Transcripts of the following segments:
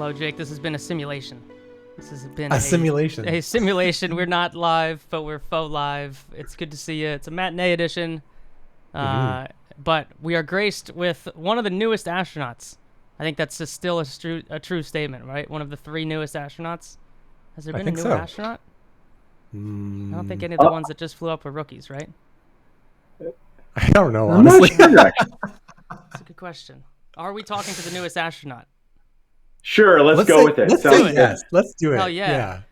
Hello, Jake. This has been a simulation. This has been a simulation. A simulation. We're not live, but we're faux live. It's good to see you. It's a matinee edition. But we are graced with one of the newest astronauts. I think that's still a true statement, right? One of the 3 newest astronauts. Has there been a new astronaut? I don't think any of the ones that just flew up were rookies, right? I don't know, honestly. That's a good question. Are we talking to the newest astronaut? Sure, let's go with it. Let's do it. Yes, let's do it. Hell yeah.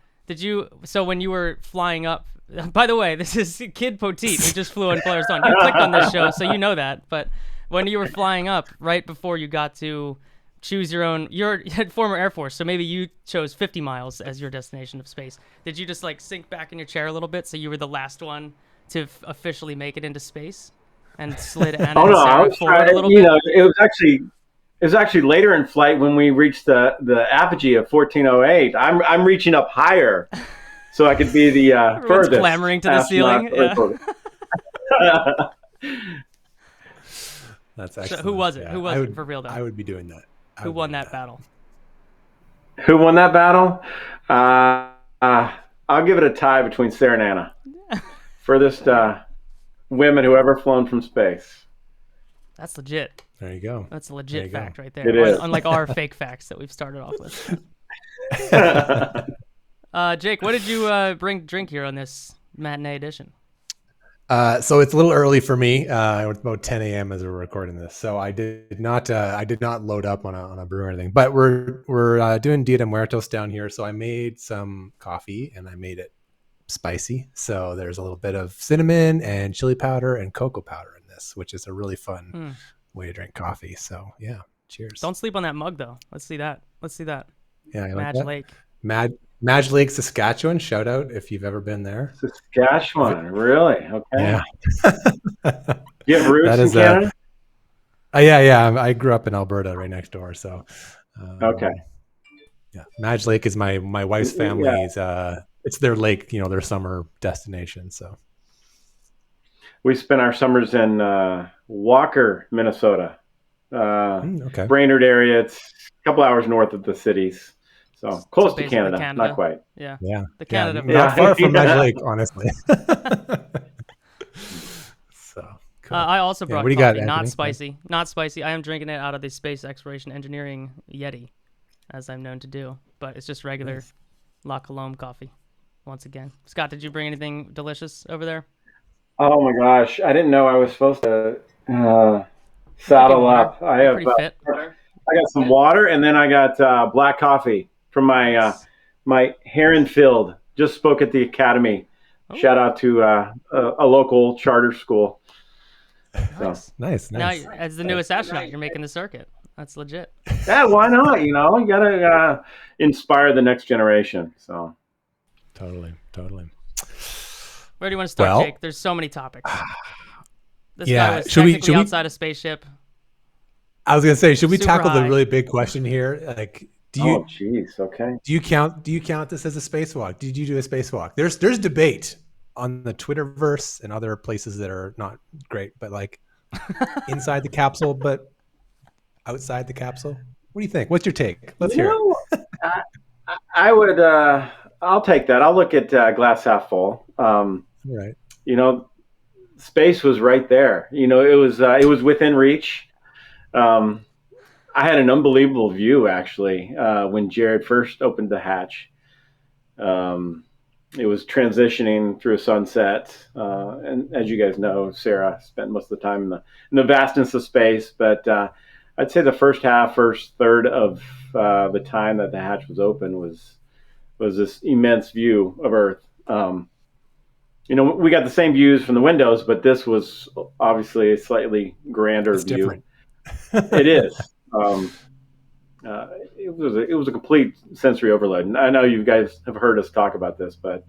So when you were flying up, by the way, this is Kid Poteet who just flew on Polaris Dawn. You clicked on this show, so you know that. But when you were flying up, right before you got to choose your own, you're former Air Force, so maybe you chose 50 miles as your destination of space. Did you just like sink back in your chair a little bit so you were the last one to officially make it into space and slid Anna and Sarah forward a little bit? It was actually later in flight when we reached the apogee of 1408. I'm reaching up higher so I could be the furthest. Clamoring to the ceiling. Yeah. That's excellent. So who was it? Yeah. Who was it for real though? I would be doing that. Who won that battle? Who won that battle? I'll give it a tie between Sarah and Anna. Furthest women who ever flown from space. That's legit. There you go. That's a legit fact right there. It is. Unlike our fake facts that we've started off with. Jake, what did you drink here on this matinee edition? So it's a little early for me. It's about 10 a.m. as we're recording this, so I did not load up on a brew or anything. But we're doing Dia de Muertos down here, so I made some coffee and I made it spicy. So there's a little bit of cinnamon and chili powder and cocoa powder in this, which is a really fun way to drink coffee. So yeah, cheers. Don't sleep on that mug though. Let's see that. Yeah, Madge Lake. Madge Lake, Saskatchewan. Shout out if you've ever been there. Saskatchewan, really? Okay. Yeah. You have roots in Canada? Yeah. I grew up in Alberta, right next door. So. Okay. Yeah, Madge Lake is my wife's family's. It's their lake, their summer destination. So. We spent our summers in Walker, Minnesota. Okay. Brainerd area. It's a couple hours north of the cities. So close to Canada, not quite. Yeah. The Canada. Not far from Madge Lake, honestly. So cool. I also brought coffee, got, not spicy. Not spicy. I am drinking it out of the Space Exploration Engineering Yeti, as I'm known to do. But it's just regular La Colombe coffee, once again. Scott, did you bring anything delicious over there? Oh my gosh, I didn't know I was supposed to saddle up. I have fit. I got some water, and then I got black coffee from my Heron Field. Just spoke at the academy. Oh. Shout out to a local charter school. Nice. Now, as the newest astronaut, you're making the circuit. That's legit. Yeah, why not? You gotta inspire the next generation. So totally. Where do you want to start, Jake? There's so many topics. This guy was should technically we outside a spaceship. I was gonna say, should we tackle high. the really big question here? Like, okay. Do you count this as a spacewalk? Did you do a spacewalk? There's debate on the Twitterverse and other places that are not great, but like inside the capsule, but outside the capsule. What do you think? What's your take? Let's hear it. I would. I'll take that. I'll look at glass half full. Right. Space was right there. It was within reach. I had an unbelievable view actually when Jared first opened the hatch. It was transitioning through a sunset, and as you guys know, Sarah spent most of the time in the vastness of space. But I'd say the first third of the time that the hatch was open was this immense view of Earth. We got the same views from the windows, but this was obviously a slightly grander view. Different. It is. It was a complete sensory overload. And I know you guys have heard us talk about this, but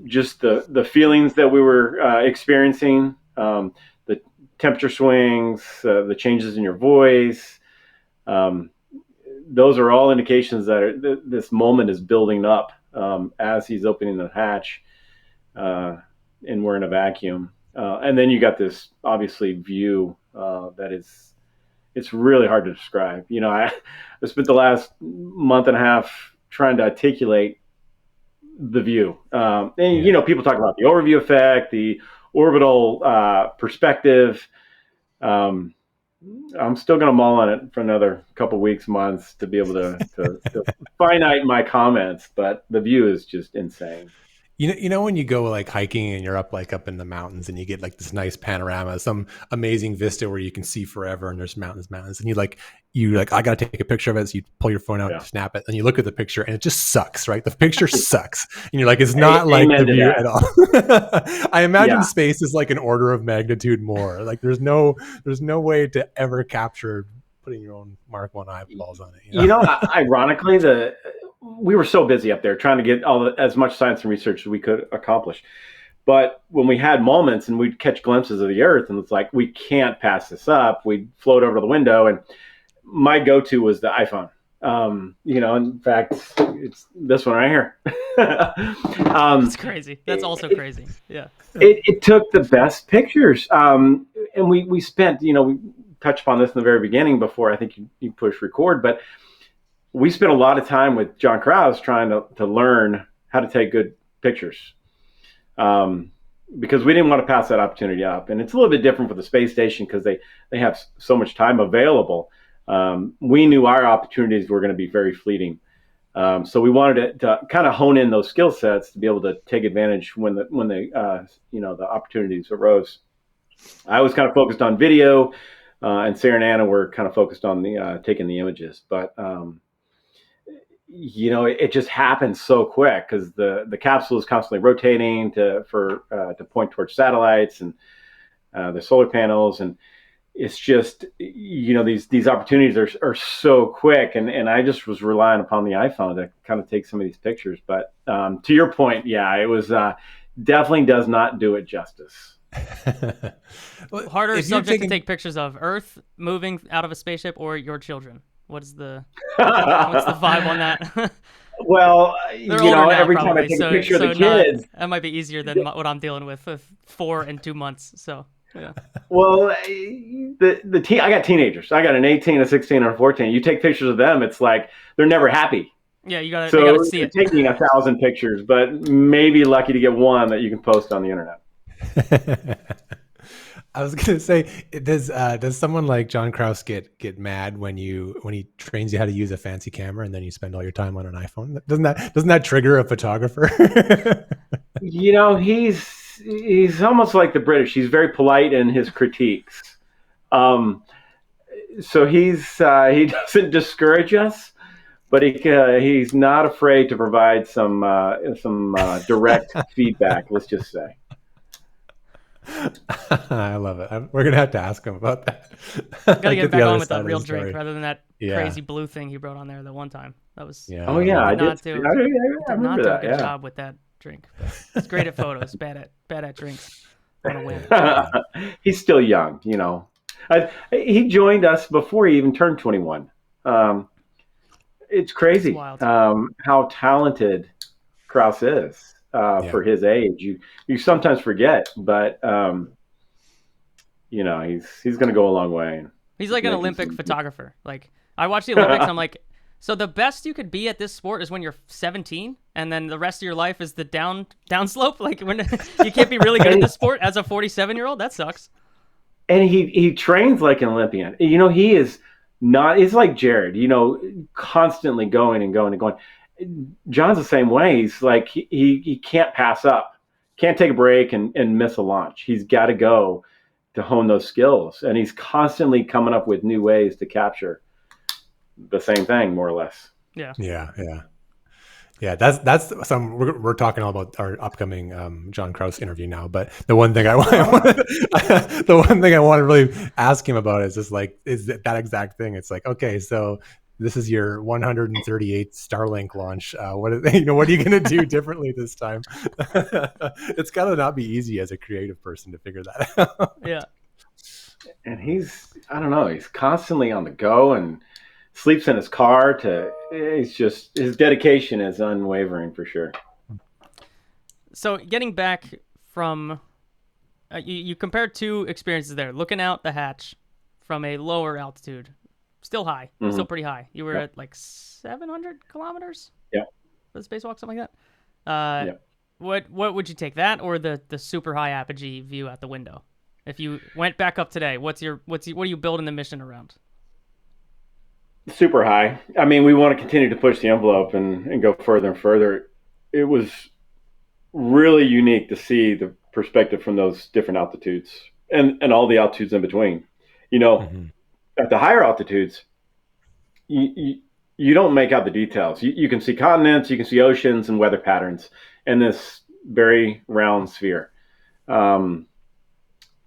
just the feelings that we were experiencing, the temperature swings, the changes in your voice, those are all indications that this moment is building up as he's opening the hatch, and we're in a vacuum. And then you got this obviously view that is It's really hard to describe. I spent the last month and a half trying to articulate the view. People talk about the overview effect, the orbital perspective. I'm still going to mull on it for another couple weeks, months to be able to finite my comments, but the view is just insane. When you go like hiking and you're up in the mountains and you get like this nice panorama, some amazing vista where you can see forever and there's mountains, and you I got to take a picture of it. So you pull your phone out, snap it, and you look at the picture and it just sucks, right? The picture sucks. And you're like, it's not like the view at all. I imagine space is like an order of magnitude more. Like there's no way to ever capture putting your own Mark 1 eyeballs on it. Ironically, we were so busy up there trying to get as much science and research as we could accomplish. But when we had moments and we'd catch glimpses of the Earth, and it's like, we can't pass this up. We'd float over to the window, and my go-to was the iPhone. In fact, it's this one right here. That's crazy. That's also crazy. Yeah. It took the best pictures. And we spent, we touched upon this in the very beginning before I think you push record, but we spent a lot of time with John Krause trying to learn how to take good pictures, because we didn't want to pass that opportunity up. And it's a little bit different for the space station because they have so much time available. We knew our opportunities were going to be very fleeting. So we wanted to kind of hone in those skill sets to be able to take advantage when the opportunities arose. I was kind of focused on video, and Sarah and Anna were kind of focused on the taking the images, but it just happens so quick because the capsule is constantly rotating to point towards satellites and the solar panels, and it's just these opportunities are so quick, and I just was relying upon the iPhone to kind of take some of these pictures. But to your point, it was definitely does not do it justice. Harder subject to take pictures of: Earth moving out of a spaceship or your children? What's the vibe on that? Well, every time I take a picture of the kids, that might be easier than what I'm dealing with 4 and 2 months. So yeah. Well, I got teenagers. I got an 18, a 16, and a 14. You take pictures of them, it's like they're never happy. Yeah, you gotta see it. Taking 1,000 pictures, but maybe lucky to get one that you can post on the internet. I was gonna say, does someone like John Krause get mad when he trains you how to use a fancy camera and then you spend all your time on an iPhone? Doesn't that trigger a photographer? He's almost like the British. He's very polite in his critiques. So he doesn't discourage us, but he's not afraid to provide some direct feedback. Let's just say. I love it. We're gonna have to ask him about that. Gotta get back on with that real drink rather than that crazy blue thing he wrote on there the one time. That was I did not do a good job with that drink. It's great at photos, bad at drinks. Wanna win. He's still young, he joined us before he even turned 21. It's crazy how talented Krause is. For his age, you sometimes forget, but he's going to go a long way. He's like an Olympic photographer. Like I watch the Olympics, I'm like, so the best you could be at this sport is when you're 17, and then the rest of your life is the downslope. Like when you can't be really good at this sport as a 47-year-old. That sucks. And he trains like an Olympian. He is not. It's like Jared. Constantly going and going and going. John's the same way. He's like he can't pass up, can't take a break and miss a launch. He's got to go to hone those skills, and he's constantly coming up with new ways to capture the same thing, more or less. Yeah. That's some. We're talking all about our upcoming John Krause interview now. But the one thing I want to really ask him about is just like that exact thing. It's like, okay, so this is your 138th Starlink launch. What are you going to do differently this time? It's got to not be easy as a creative person to figure that out. Yeah. And he's constantly on the go and sleeps in his car. His dedication is unwavering for sure. So getting back from, you compared two experiences there, looking out the hatch from a lower altitude, still high, Mm-hmm. still pretty high. You were at like 700 kilometers. Yeah. For the spacewalk, something like that. Yeah. What would you take, that or the super high apogee view out the window? If you went back up today, what are you building the mission around? Super high. I mean, we want to continue to push the envelope and go further and further. It was really unique to see the perspective from those different altitudes and all the altitudes in between. At the higher altitudes, you don't make out the details. You can see continents, you can see oceans and weather patterns in this very round sphere.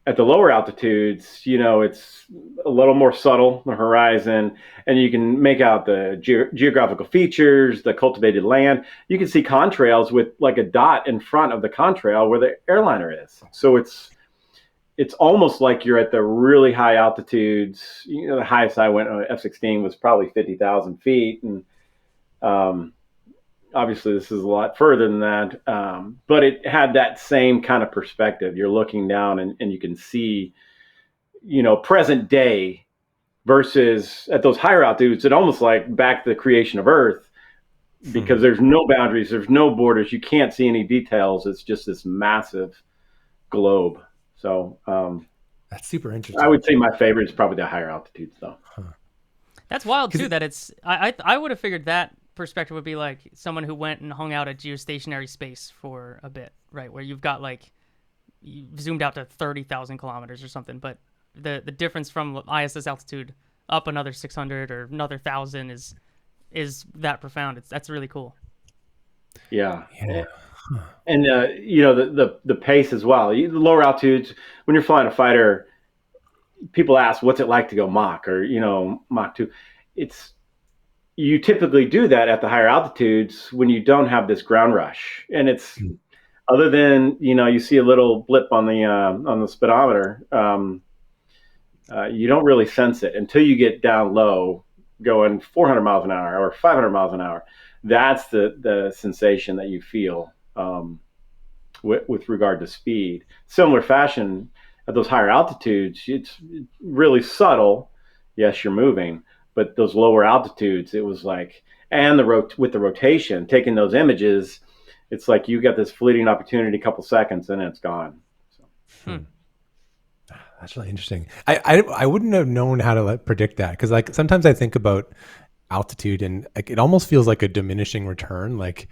At the lower altitudes, it's a little more subtle, the horizon, and you can make out the geographical features, the cultivated land. You can see contrails with like a dot in front of the contrail where the airliner is. So it's almost like you're at the really high altitudes. The highest I went on F-16 was probably 50,000 feet. And obviously this is a lot further than that. But it had that same kind of perspective. You're looking down and you can see, present day versus at those higher altitudes. It almost like back to the creation of Earth, because there's no boundaries, there's no borders. You can't see any details. It's just this massive globe. So that's super interesting. I would say my favorite is probably the higher altitudes, though. That's wild too. That it's I would have figured that perspective would be like someone who went and hung out at geostationary space for a bit, right? Where you've got like you zoomed out to 30,000 kilometers or something. But the difference from ISS altitude up another 600 or another 1,000 is that profound. That's really cool. Yeah. And the pace as well. The lower altitudes, when you're flying a fighter, people ask, "What's it like to go Mach or Mach 2?" You typically do that at the higher altitudes when you don't have this ground rush, and it's other than you see a little blip on the speedometer. You don't really sense it until you get down low, going 400 miles an hour or 500 miles an hour. That's the sensation that you feel. With regard to speed, similar fashion at those higher altitudes, it's really subtle. Yes, you're moving, but those lower altitudes, it was like, and with the rotation, taking those images, it's like you got this fleeting opportunity, a couple seconds, and it's gone. So. That's really interesting. I wouldn't have known how to predict that, because like sometimes I think about altitude and like it almost feels like a diminishing return. Like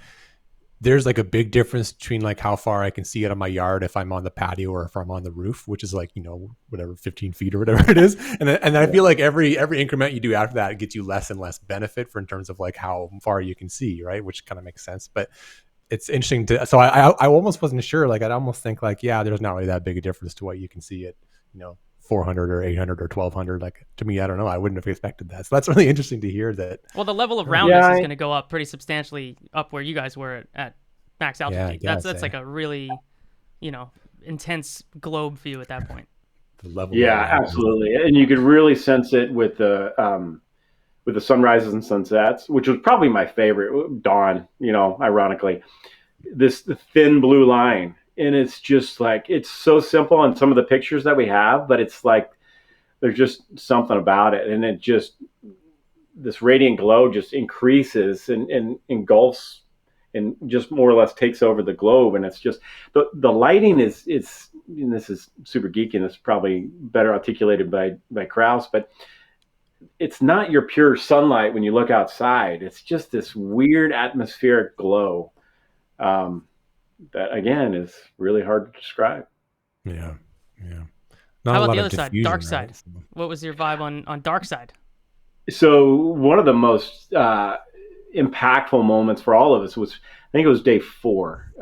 there's like a big difference between like how far I can see out of my yard if I'm on the patio or if I'm on the roof, which is like, whatever, 15 feet or whatever it is. And then I feel like every increment you do after that, it gets you less and less benefit in terms of like how far you can see, right? Which kind of makes sense. But it's interesting so I almost wasn't sure. Like I'd almost think like, yeah, there's not really that big a difference to what you can see at, 400 or 800 or 1200. Like to me, I don't know. I wouldn't have expected that. So that's really interesting to hear that. Well, the level of roundness is going to go up pretty substantially up where you guys were at max altitude. That's like a really, intense globe view at that point. The level. Yeah, absolutely. And you could really sense it with the sunrises and sunsets, which was probably my favorite. Dawn, ironically, the thin blue line. And it's just like, it's so simple on some of the pictures that we have, but it's like, there's just something about it. And it just, this radiant glow just increases and engulfs and just more or less takes over the globe. And it's just, the lighting is, and this is super geeky and it's probably better articulated by Krause, but it's not your pure sunlight when you look outside. It's just this weird atmospheric glow. That again is really hard to describe. Yeah. How about the other side, dark side? Right? What was your vibe on dark side? So one of the most impactful moments for all of us was, I think it was day 4.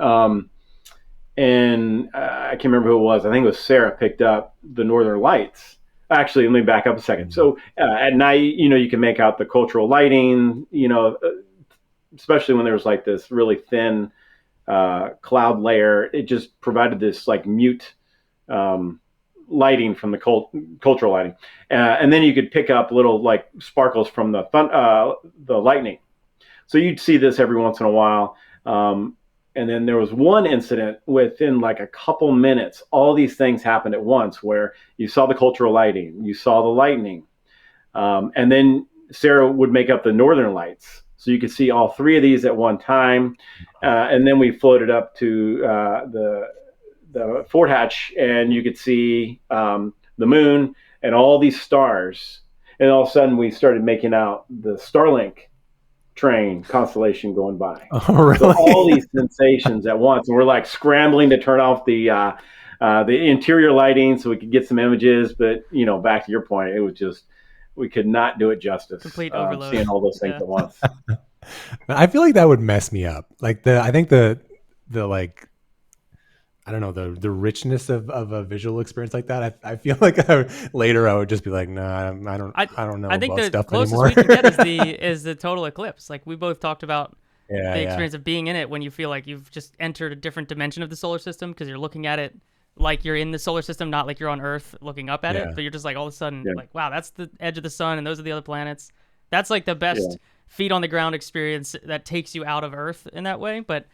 And I can't remember who it was. I think it was Sarah picked up the Northern Lights. Actually, let me back up a second. So at night, you can make out the cultural lighting, especially when there was like this really thin cloud layer. It just provided this like mute lighting from the cultural lighting, and then you could pick up little like sparkles from the lightning. So you'd see this every once in a while, and And then there was one incident within like a couple minutes. All these things happened at once where you saw the cultural lighting, you saw the lightning. And then Sarah would make up the northern lights. So you could see all three of these at one time. And then we floated up to the fort hatch, and you could see the moon and all these stars. And all of a sudden we started making out the Starlink train constellation going by. Oh, really? So all these sensations at once. And we're like scrambling to turn off the interior lighting so we could get some images. But, you know, back to your point, it was just, we could not do it justice. Complete overload. Seeing all those things at once. I feel like that would mess me up. Like I think the like, I don't know, the richness of a visual experience like that. I feel like later I would just be like, nah, I don't know. I think about the stuff closest anymore. we can get is the total eclipse. Like we both talked about the experience of being in it when you feel like you've just entered a different dimension of the solar system because you're looking at it like you're in the solar system, not like you're on Earth looking up at it. But you're just like all of a sudden like, wow, that's the edge of the sun and those are the other planets. That's like the best feet on the ground experience that takes you out of Earth in that way. But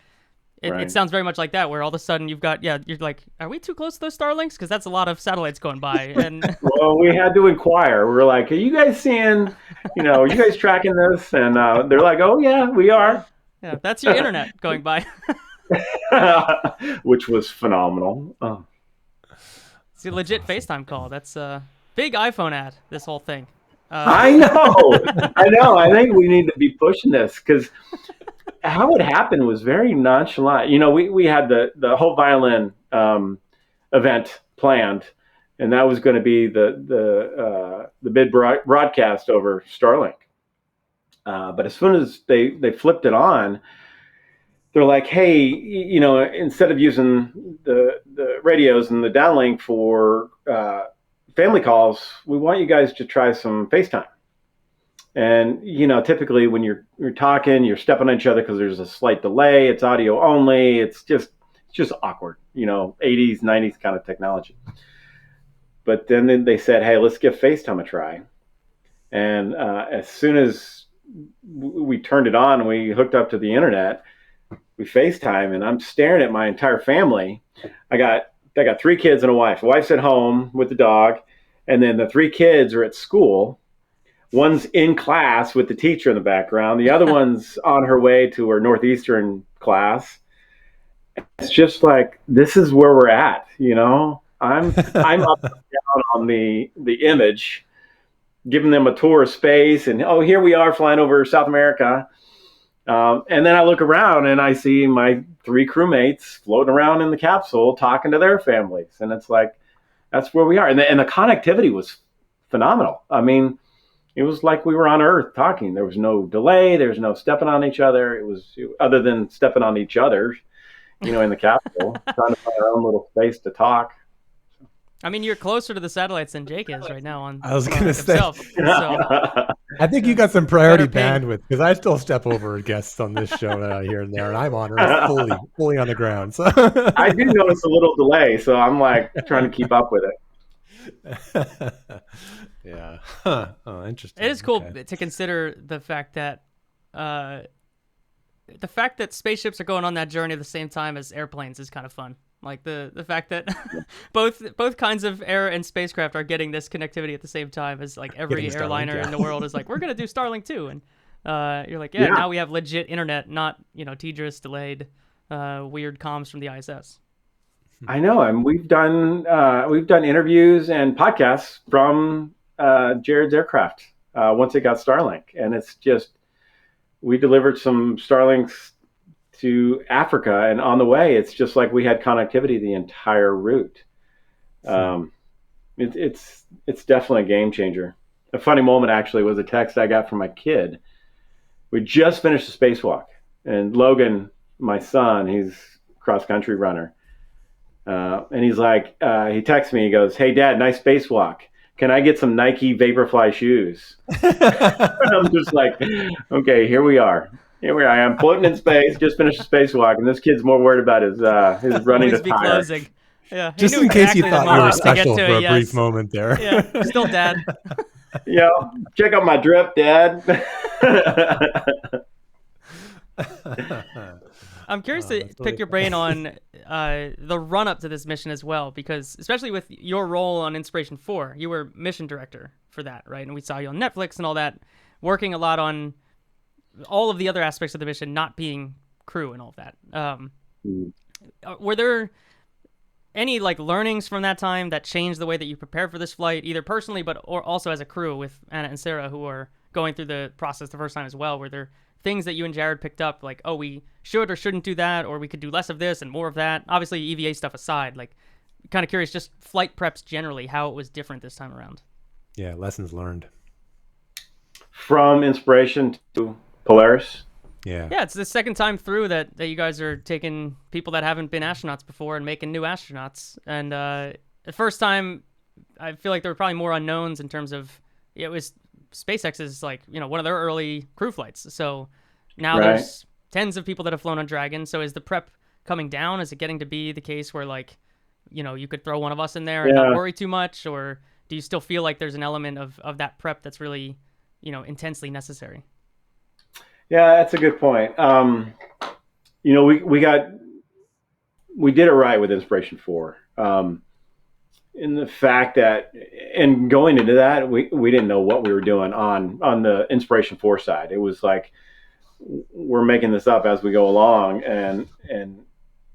it sounds very much like that, where all of a sudden you've got, you're like, are we too close to those Starlinks? Because that's a lot of satellites going by. And well, we had to inquire. We were like, are you guys seeing, are you guys tracking this? And they're like, oh, yeah, we are. Yeah, that's your internet going by. Which was phenomenal. Oh. It's a legit FaceTime call. That's a big iPhone ad, this whole thing. I know. I think we need to be pushing this because how it happened was very nonchalant. We had the whole violin event planned, and that was going to be the big broadcast over Starlink. But as soon as they flipped it on, they're like, hey, instead of using the radios and the downlink for family calls, we want you guys to try some FaceTime. And, typically when you're talking, you're stepping on each other because there's a slight delay. It's audio only. It's just awkward, 80s, 90s kind of technology. But then they said, hey, let's give FaceTime a try. And as soon as we turned it on and we hooked up to the internet, we FaceTime, and I'm staring at my entire family. I got 3 kids and a wife. The wife's at home with the dog, and then the 3 kids are at school. One's in class with the teacher in the background. The other one's on her way to her Northeastern class. It's just like, this is where we're at, I'm up and down on the image, giving them a tour of space, and here we are flying over South America. And then I look around and I see my 3 crewmates floating around in the capsule talking to their families. And it's like, that's where we are. And the connectivity was phenomenal. I mean, it was like we were on Earth talking. There was no delay. There was no stepping on each other. It was, other than stepping on each other, in the capsule, trying to find our own little space to talk. I mean, you're closer to the satellites than Jake is right now on. I was going to say. Himself, so. I think you got some priority bandwidth because I still step over guests on this show here and there, and I'm on Earth fully on the ground. So I do notice a little delay, so I'm like trying to keep up with it. Yeah. Huh. Oh, interesting. It is cool to consider the fact that spaceships are going on that journey at the same time as airplanes is kind of fun. Like the fact that both kinds of air and spacecraft are getting this connectivity at the same time as like every airliner in the world is like, we're going to do Starlink too. And you're like, now we have legit internet, not, TDRS delayed, weird comms from the ISS. I know. And we've done interviews and podcasts from Jared's aircraft once it got Starlink. And it's just, we delivered some Starlinks to Africa, and on the way, it's just like we had connectivity the entire route. It's definitely a game changer. A funny moment actually was a text I got from my kid. We just finished the spacewalk, and Logan, my son, he's a cross-country runner, and he's like, he texts me, he goes, "Hey Dad, nice spacewalk. Can I get some Nike Vaporfly shoes?" I'm just like, okay, here we are. I am floating in space, just finished the spacewalk, and this kid's more worried about his running to tire. Closing. Yeah, just in case you thought you were special for a brief moment there. Yeah, still Dad. Check out my drip, Dad. I'm curious to That's pick really your brain on the run up to this mission as well, because especially with your role on Inspiration 4, you were mission director for that, right? And we saw you on Netflix and all that, working a lot on all of the other aspects of the mission, not being crew and all of that. Were there any like learnings from that time that changed the way that you prepared for this flight, either personally or also as a crew with Anna and Sarah, who are going through the process the first time as well? Were there things that you and Jared picked up, like, oh, we should or shouldn't do that, or we could do less of this and more of that? Obviously, EVA stuff aside, like, kind of curious, just flight preps generally, how it was different this time around. Yeah, lessons learned. From Inspiration to Polaris. Yeah. Yeah, it's the second time through that you guys are taking people that haven't been astronauts before and making new astronauts. And the first time, I feel like there were probably more unknowns in terms of, it was SpaceX is like, one of their early crew flights. So now there's tens of people that have flown on Dragon. So is the prep coming down? Is it getting to be the case where, like, you could throw one of us in there and not worry too much? Or do you still feel like there's an element of that prep that's really, intensely necessary? Yeah, that's a good point. We did it right with Inspiration 4. In the fact that, and going into that, we didn't know what we were doing on the Inspiration 4 side. It was like, we're making this up as we go along, and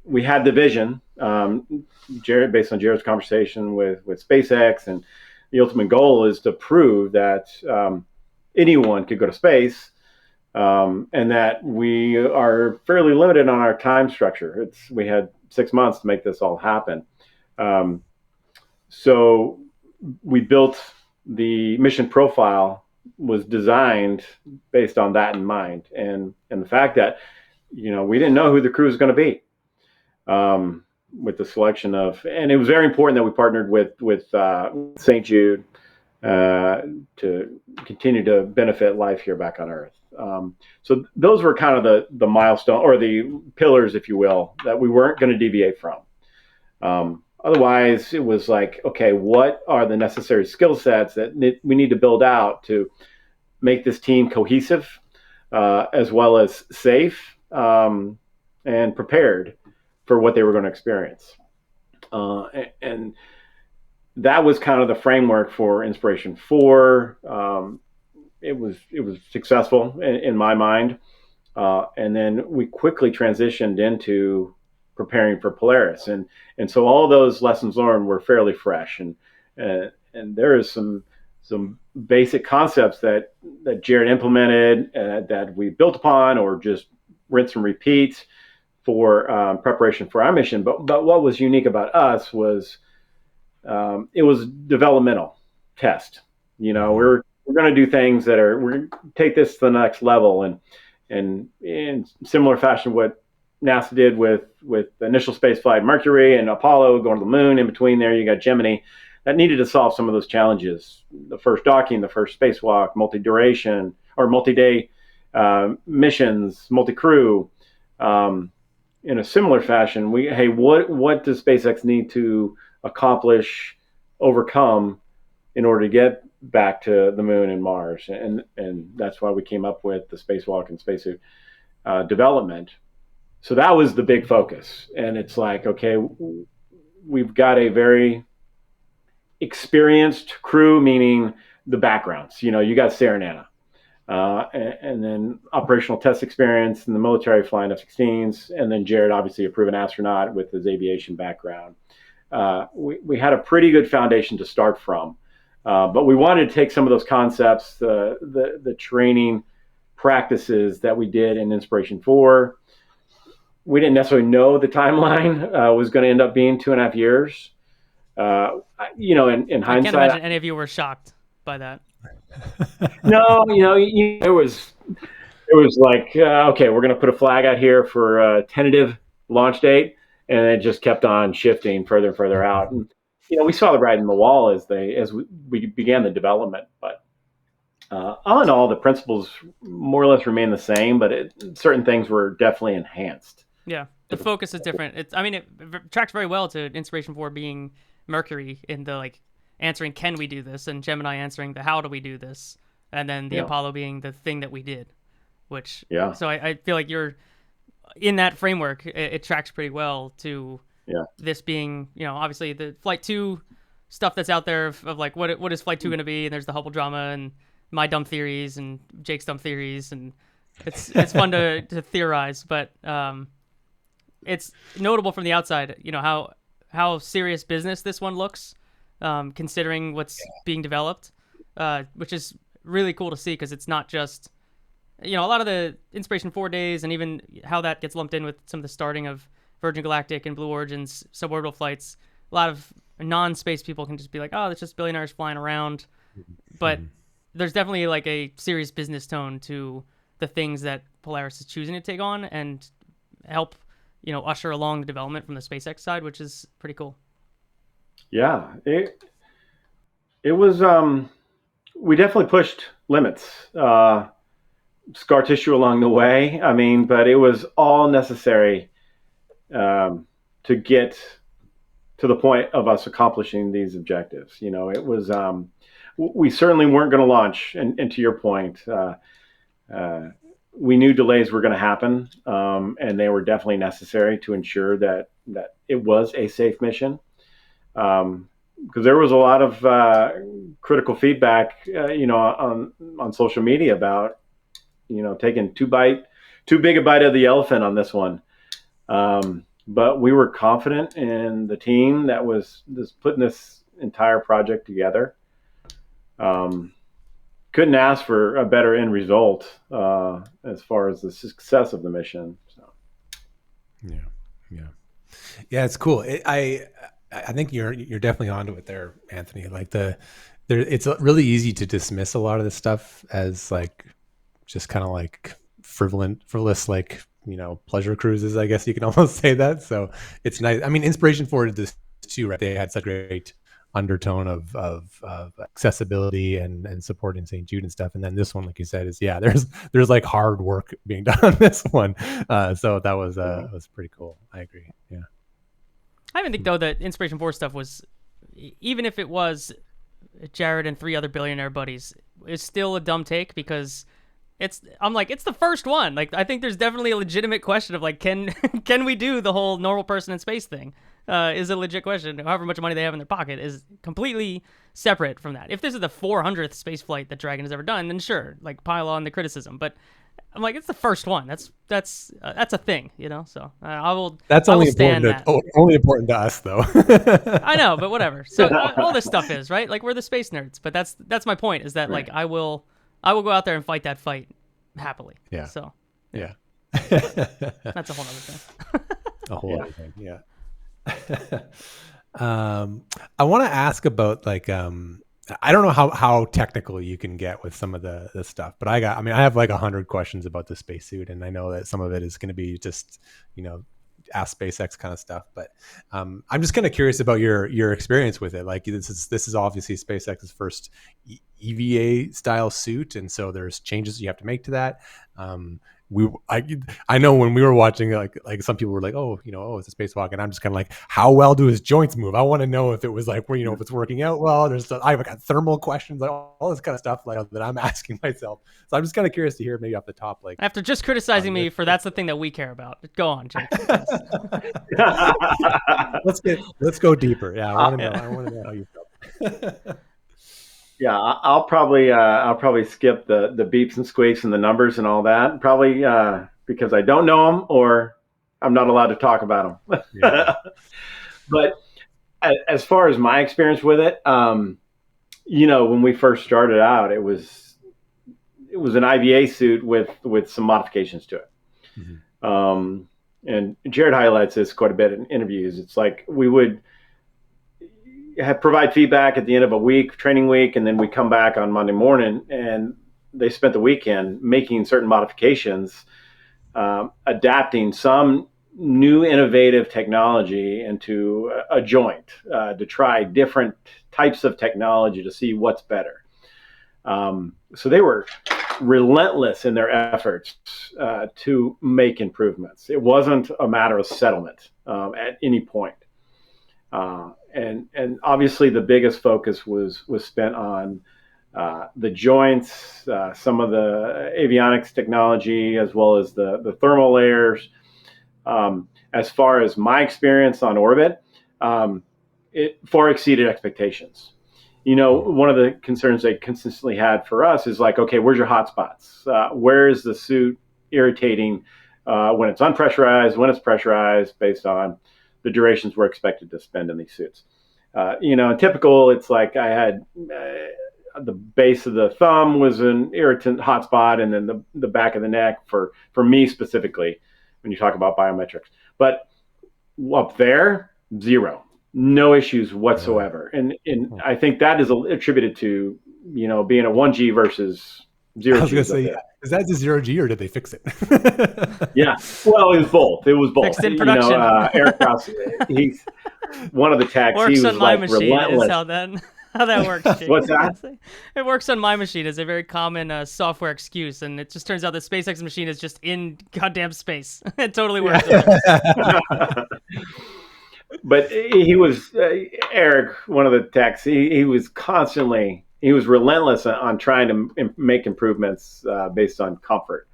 we had the vision, Jared, based on Jared's conversation with SpaceX, and the ultimate goal is to prove that anyone could go to space. And that we are fairly limited on our time structure. We had 6 months to make this all happen. So we built the mission profile, was designed based on that in mind, and the fact that we didn't know who the crew was going to be, with the selection of, and it was very important that we partnered with St. Jude to continue to benefit life here back on Earth. So those were kind of the milestone, or the pillars, if you will, that we weren't going to deviate from. Otherwise, it was like, okay, what are the necessary skill sets that we need to build out to make this team cohesive, as well as safe, and prepared for what they were going to experience. And that was kind of the framework for Inspiration 4. It was successful in my mind, and then we quickly transitioned into preparing for Polaris, and so all those lessons learned were fairly fresh, and there is some basic concepts that Jared implemented, that we built upon, or just rinse and repeat for preparation for our mission. But what was unique about us was, it was developmental test. We're going to do things we're going to take this to the next level, and in similar fashion what NASA did with the initial space flight, Mercury and Apollo, going to the moon. In between there, you got Gemini, that needed to solve some of those challenges. The first docking, the first spacewalk, multi-duration or multi-day missions, multi-crew. In a similar fashion, what does SpaceX need to accomplish, overcome, in order to get back to the moon and Mars? And that's why we came up with the spacewalk and spacesuit development. So that was the big focus. And it's like, okay, we've got a very experienced crew, meaning the backgrounds. You got Sarah and Anna, and then operational test experience in the military, flying F-16s, and then Jared, obviously a proven astronaut with his aviation background. We had a pretty good foundation to start from, but we wanted to take some of those concepts, the training practices that we did in Inspiration 4. We didn't necessarily know the timeline was going to end up being 2.5 years. In hindsight, I can't imagine any of you were shocked by that. No, it was like, okay, we're going to put a flag out here for a tentative launch date, and it just kept on shifting further and further out. And we saw the writing on the wall as we began the development. But all in all, the principles more or less remain the same, but certain things were definitely enhanced. Yeah, the focus is different. It tracks very well to Inspiration 4 being Mercury in the answering, can we do this? And Gemini answering the how do we do this? And then the Apollo being the thing that we did, which, so I feel like you're in that framework, it tracks pretty well to Yeah. this being, obviously the Flight 2 stuff that's out there of like what is Flight 2 going to be, and there's the Hubble drama and my dumb theories and Jake's dumb theories, and it's fun to theorize, but it's notable from the outside, how serious business this one looks, considering what's being developed, which is really cool to see, because it's not just, a lot of the Inspiration 4 days and even how that gets lumped in with some of the starting of Virgin Galactic and Blue Origin's suborbital flights. A lot of non-space people can just be like, oh, it's just billionaires flying around. But there's definitely like a serious business tone to the things that Polaris is choosing to take on and help, usher along the development from the SpaceX side, which is pretty cool. Yeah, it was, we definitely pushed limits, scar tissue along the way. I mean, but it was all necessary to get to the point of us accomplishing these objectives. It was, we certainly weren't going to launch, and to your point, we knew delays were going to happen, and they were definitely necessary to ensure that it was a safe mission. Because there was a lot of critical feedback, on social media about, taking too big a bite of the elephant on this one. But we were confident in the team that was putting this entire project together. Couldn't ask for a better end result as far as the success of the mission. So. Yeah, it's cool. I think you're definitely onto it there, Anthony. Like it's really easy to dismiss a lot of this stuff as like just kind of like frivolous, like, pleasure cruises, I guess you can almost say that. So it's nice. I mean, Inspiration 4 did this too, right? They had such a great undertone of accessibility and supporting St. Jude and stuff. And then this one, like you said, is there's like hard work being done on this one. So that was pretty cool. I agree. Yeah. I even think, though, that Inspiration 4 stuff was, even if it was Jared and 3 other billionaire buddies, it's still a dumb take, because I'm like, it's the first one. Like, I think there's definitely a legitimate question of like, can we do the whole normal person in space thing? Is a legit question. However much money they have in their pocket is completely separate from that. If this is the 400th space flight that Dragon has ever done, then sure, like, pile on the criticism. But I'm like, it's the first one. That's a thing, So I will. That's I will only stand important. that. Only important to us, though. I know, but whatever. So all this stuff is right. Like, we're the space nerds, but that's my point. Is that, like, I will go out there and fight that fight happily. Yeah. So yeah. That's a whole other thing. A whole other thing. Yeah. I want to ask about, like, I don't know how technical you can get with some of the stuff, but I have like 100 questions about the spacesuit, and I know that some of it is going to be just, ask SpaceX kind of stuff. But I'm just kind of curious about your experience with it. Like, this is obviously SpaceX's first EVA style suit, and so there's changes you have to make to that. I know when we were watching, like some people were like, it's a spacewalk, and I'm just kind of like, how well do his joints move? I want to know if it was like, if it's working out well. I've got thermal questions, like all this kind of stuff like that I'm asking myself. So I'm just kind of curious to hear maybe off the top, like, after just criticizing me for that's the thing that we care about. Go on, Jake. let's go deeper. Yeah, I want to know how you felt. Yeah, I'll probably skip the beeps and squeaks and the numbers and all that, probably because I don't know them or I'm not allowed to talk about them. Yeah. But as far as my experience with it, when we first started out, it was an IVA suit with some modifications to it. Mm-hmm. And Jared highlights this quite a bit in interviews. It's like we would provide feedback at the end of a week, training week, and then we come back on Monday morning, and they spent the weekend making certain modifications, adapting some new innovative technology into a joint to try different types of technology to see what's better. So they were relentless in their efforts to make improvements. It wasn't a matter of settlement at any point. And obviously the biggest focus was spent on the joints, some of the avionics technology, as well as the thermal layers. As far as my experience on orbit, it far exceeded expectations. One of the concerns they consistently had for us is like, okay, where's your hot spots? Where is the suit irritating when it's unpressurized, when it's pressurized, based on the durations we're expected to spend in these suits. Typical, it's like I had the base of the thumb was an irritant hotspot, and then the back of the neck for me specifically, when you talk about biometrics. But up there, zero. No issues whatsoever. And I think that is attributed to, being a 1G versus 0G. I was going to say, is that the 0G or did they fix it? Yeah. Well, it was both. Fixed in production. Eric Krause, he's one of the techs. Works he was on my like machine relentless. Is how that works. Jake. What's that? It works on my machine is a very common software excuse, and it just turns out the SpaceX machine is just in goddamn space. It totally works. But he was Eric, one of the techs. He was relentless on trying to make improvements based on comfort,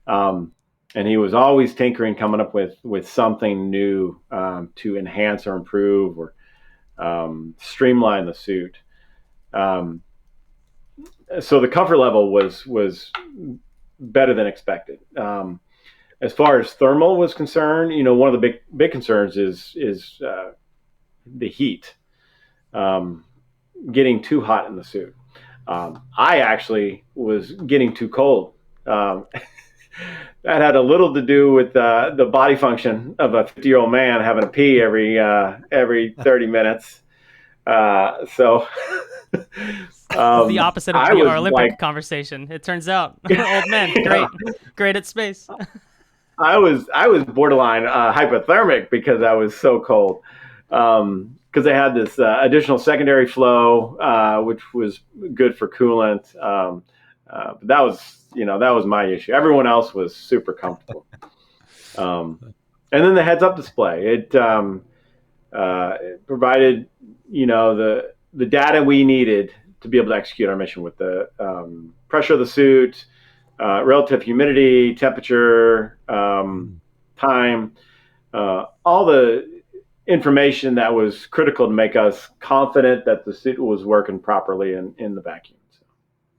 and he was always tinkering, coming up with something new to enhance or improve or streamline the suit. So the comfort level was better than expected. As far as thermal was concerned, one of the big concerns is the heat, getting too hot in the suit. I actually was getting too cold. That had a little to do with the body function of a 50-year-old man having to pee every 30 minutes. So the opposite of our Olympic conversation. It turns out old men, great at space. I was borderline hypothermic because I was so cold. Because I had this additional secondary flow, which was good for coolant. But that was my issue. Everyone else was super comfortable. And then the heads-up display. It provided, the data we needed to be able to execute our mission with the pressure of the suit, relative humidity, temperature, time, all the information that was critical to make us confident that the suit was working properly in the vacuum. So.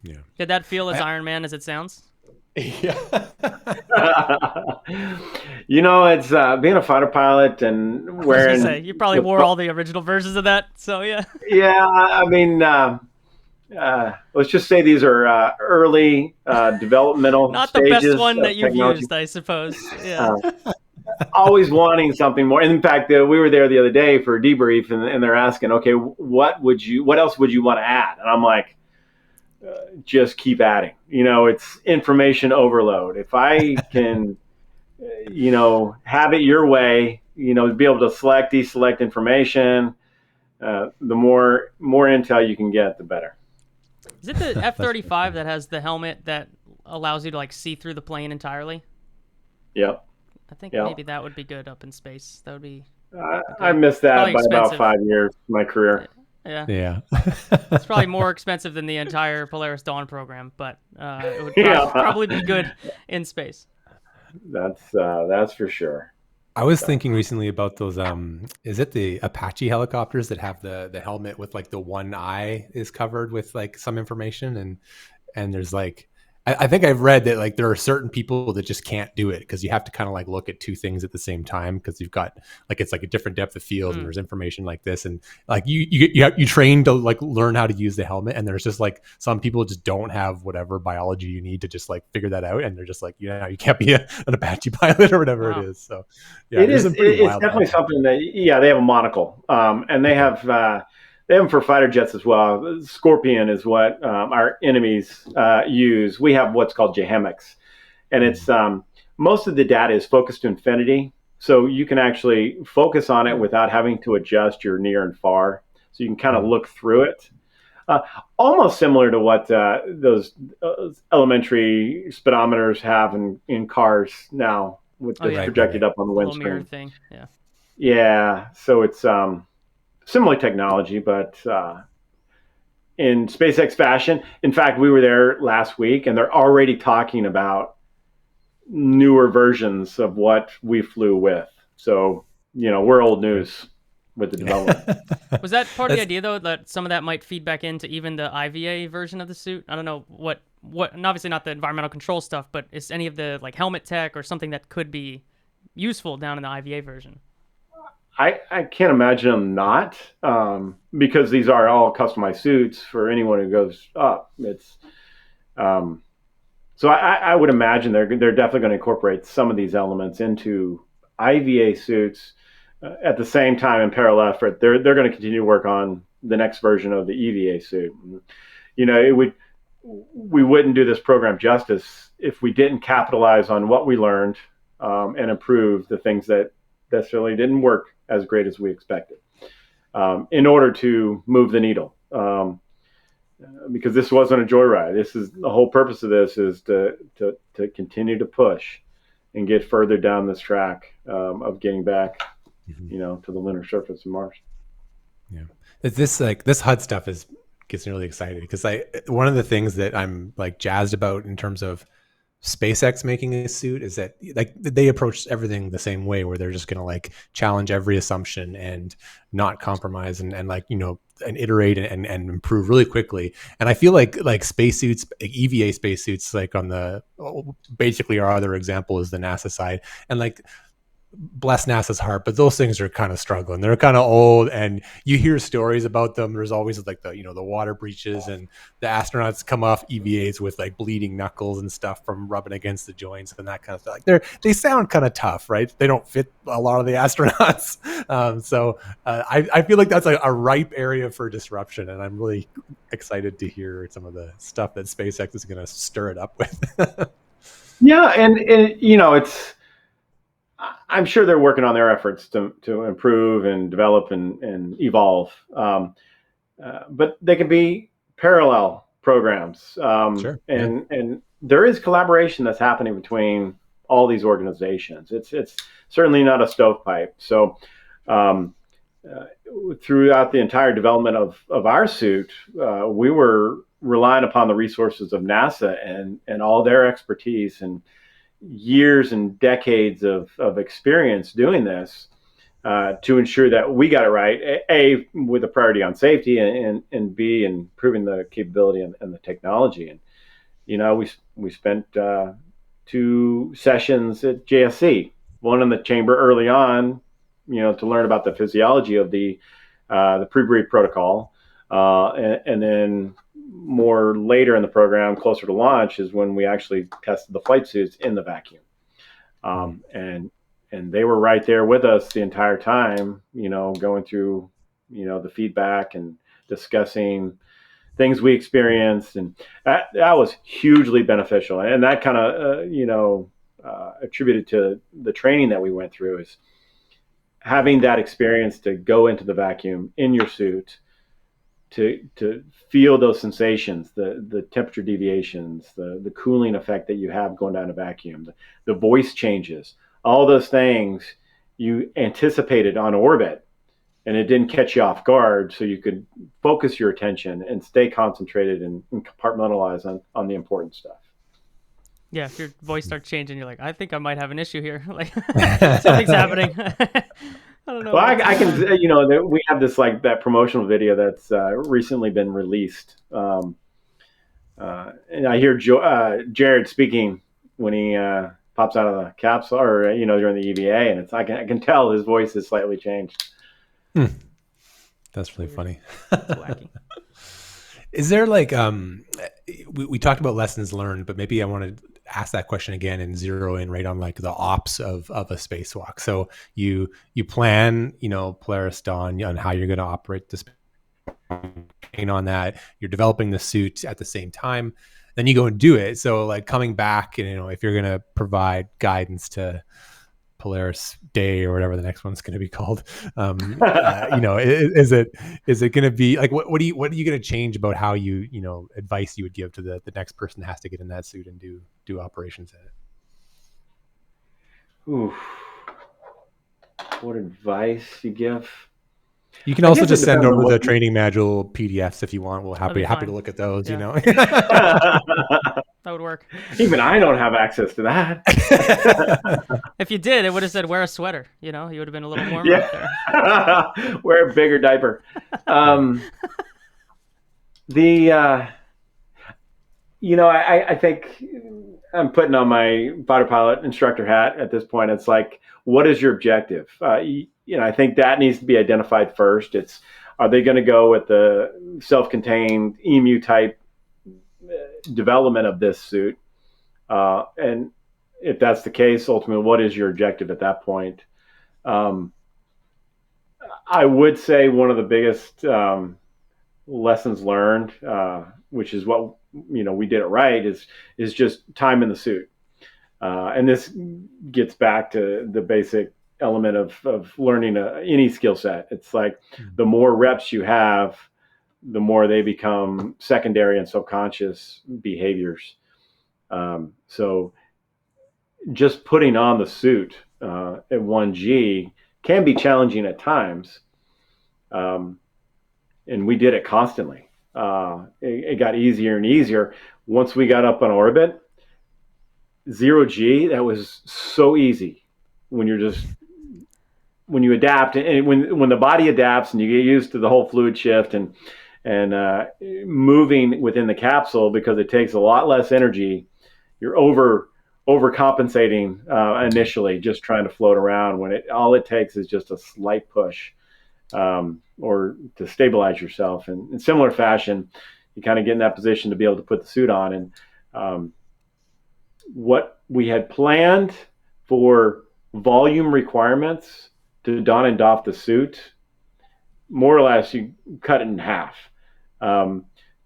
Yeah. Did that feel as Iron Man as it sounds? Yeah. It's being a fighter pilot and wearing. You probably wore all the original versions of that, so yeah. Yeah, I mean, let's just say these are early developmental Not stages. Not the best one that you've technology. used, I suppose. Yeah. Always wanting something more. And in fact, we were there the other day for a debrief, and they're asking, okay, what else would you want to add? And I'm like, just keep adding. It's information overload. If I can, have it your way, be able to select, deselect information, the more intel you can get, the better. Is it the F-35 that has the helmet that allows you to see through the plane entirely? Yep. I think maybe that would be good up in space. That would be. I missed that by about 5 years of my career. Yeah. It's probably more expensive than the entire Polaris Dawn program, but it would probably be good in space. That's for sure. I was thinking recently about those. Is it the Apache helicopters that have the helmet with the one eye is covered with some information, and there's I think I've read that there are certain people that just can't do it because you have to kind of look at two things at the same time because you've got it's a different depth of field and there's information like this and you train to learn how to use the helmet, and there's just some people just don't have whatever biology you need to just figure that out, and they're just you can't be an Apache pilot or whatever it is. So yeah, it's definitely something that they have a monocle and they have them for fighter jets as well. Scorpion is what our enemies use. We have what's called JHEMICs. And it's most of the data is focused to infinity. So you can actually focus on it without having to adjust your near and far. So you can kind of look through it. Almost similar to what those elementary speedometers have in cars now with projected up on the windscreen. Little mirror thing. Yeah. Yeah. So it's similar technology, but in SpaceX fashion. In fact, we were there last week, and they're already talking about newer versions of what we flew with. So, we're old news with the development. Was that part of the idea, though, that some of that might feed back into even the IVA version of the suit? I don't know what, and obviously not the environmental control stuff, but is any of the like helmet tech or something that could be useful down in the IVA version? I can't imagine them not, because these are all customized suits for anyone who goes up. It's so I would imagine they're definitely going to incorporate some of these elements into IVA suits. At the same time, in parallel effort, they're going to continue to work on the next version of the EVA suit. We wouldn't do this program justice if we didn't capitalize on what we learned, and improve the things that necessarily didn't work as great as we expected, in order to move the needle. Because this wasn't a joyride. This is the whole purpose of this, is to continue to push and get further down this track, of getting back, to the lunar surface of Mars. Yeah, this HUD stuff gets me really excited, because one of the things that I'm like jazzed about in terms of SpaceX making a suit is that like they approach everything the same way, where they're just going to like challenge every assumption and not compromise, and like, and iterate and improve really quickly. And I feel like spacesuits, like EVA spacesuits, like basically our other example is the NASA side, and like, bless NASA's heart, but those things are kind of struggling. They're kind of old, and you hear stories about them. There's always like the water breaches, and the astronauts come off EVAs with like bleeding knuckles and stuff from rubbing against the joints and that kind of stuff. Like they sound kind of tough, right? They don't fit a lot of the astronauts. I feel like that's a ripe area for disruption, and I'm really excited to hear some of the stuff that SpaceX is going to stir it up with. Yeah, and it's. I'm sure they're working on their efforts to improve and develop and evolve, but they can be parallel programs. Sure. And there is collaboration that's happening between all these organizations. It's certainly not a stovepipe. So throughout the entire development of our suit, we were relying upon the resources of NASA and all their expertise and years and decades of experience doing this, to ensure that we got it right, A, with a priority on safety, and B, improving the capability and the technology. And we spent 2 sessions at JSC, one in the chamber early on, to learn about the physiology of the pre-brief protocol, and then more later in the program, closer to launch, is when we actually tested the flight suits in the vacuum. And they were right there with us the entire time, going through, the feedback and discussing things we experienced. And that was hugely beneficial. And that kind of, attributed to the training that we went through, is having that experience to go into the vacuum in your suit, to feel those sensations, the temperature deviations, the cooling effect that you have going down a vacuum, the voice changes, all those things you anticipated on orbit, and it didn't catch you off guard, so you could focus your attention and stay concentrated and compartmentalize on the important stuff. Yeah, if your voice starts changing, you're like, I think I might have an issue here. Like something's happening. I don't know. Well, I can, we have this that promotional video that's recently been released, and I hear Jared speaking when he pops out of the capsule, or during the EVA, and I can tell his voice has slightly changed. That's really funny. It's wacky. Is there we talked about lessons learned, but maybe I want to ask that question again and zero in right on the ops of a spacewalk. So you plan, Polaris Dawn, on how you're going to operate this, on that. You're developing the suit at the same time, then you go and do it. So coming back, and if you're going to provide guidance to Polaris Day or whatever the next one's going to be called, is it going to be what are you going to change about how advice you would give to the next person that has to get in that suit and do operations in it? Ooh, what advice you give? You can also just send over the training module PDFs if you want. We'll happy to look at those. Yeah. That would work. Even I don't have access to that. If you did, it would have said wear a sweater. You know, you would have been a little warmer up there. Yeah. Wear a bigger diaper. I think I'm putting on my fighter pilot instructor hat at this point. It's like, what is your objective? I think that needs to be identified first. Are they going to go with the self-contained EMU type development of this suit? And if that's the case, ultimately, what is your objective at that point? I would say one of the biggest lessons learned, which is what we did it right, is just time in the suit. And this gets back to the basic element of learning any skill set. It's like the more reps you have, the more they become secondary and subconscious behaviors. So just putting on the suit at 1G can be challenging at times. And we did it constantly. It got easier and easier. Once we got up on orbit, 0G, that was so easy when you adapt, and when the body adapts and you get used to the whole fluid shift and moving within the capsule, because it takes a lot less energy. You're overcompensating initially, just trying to float around, when all it takes is just a slight push or to stabilize yourself. And in similar fashion, you kind of get in that position to be able to put the suit on. And what we had planned for volume requirements to don and doff the suit, more or less, you cut it in half.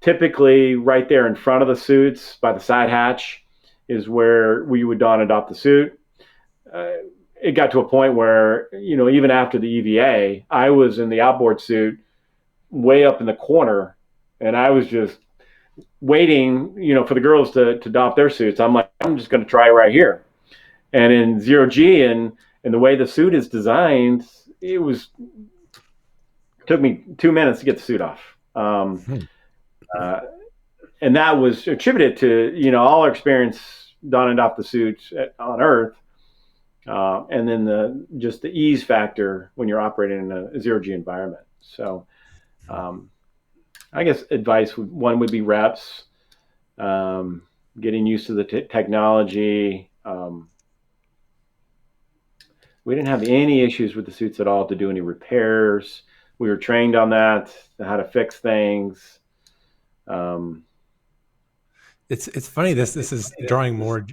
Typically, right there in front of the suits by the side hatch is where we would don and doff the suit. It got to a point where, even after the EVA, I was in the outboard suit way up in the corner, and I was just waiting, for the girls to doff their suits. I'm like, I'm just going to try right here. And in 0G and the way the suit is designed, it took me 2 minutes to get the suit off. And that was attributed to, all our experience donning off the suits on Earth. And then just the ease factor when you're operating in a 0G environment. So I guess advice would be reps, getting used to the technology. We didn't have any issues with the suits at all to do any repairs. We were trained on that, how to fix things. It's funny. This is drawing more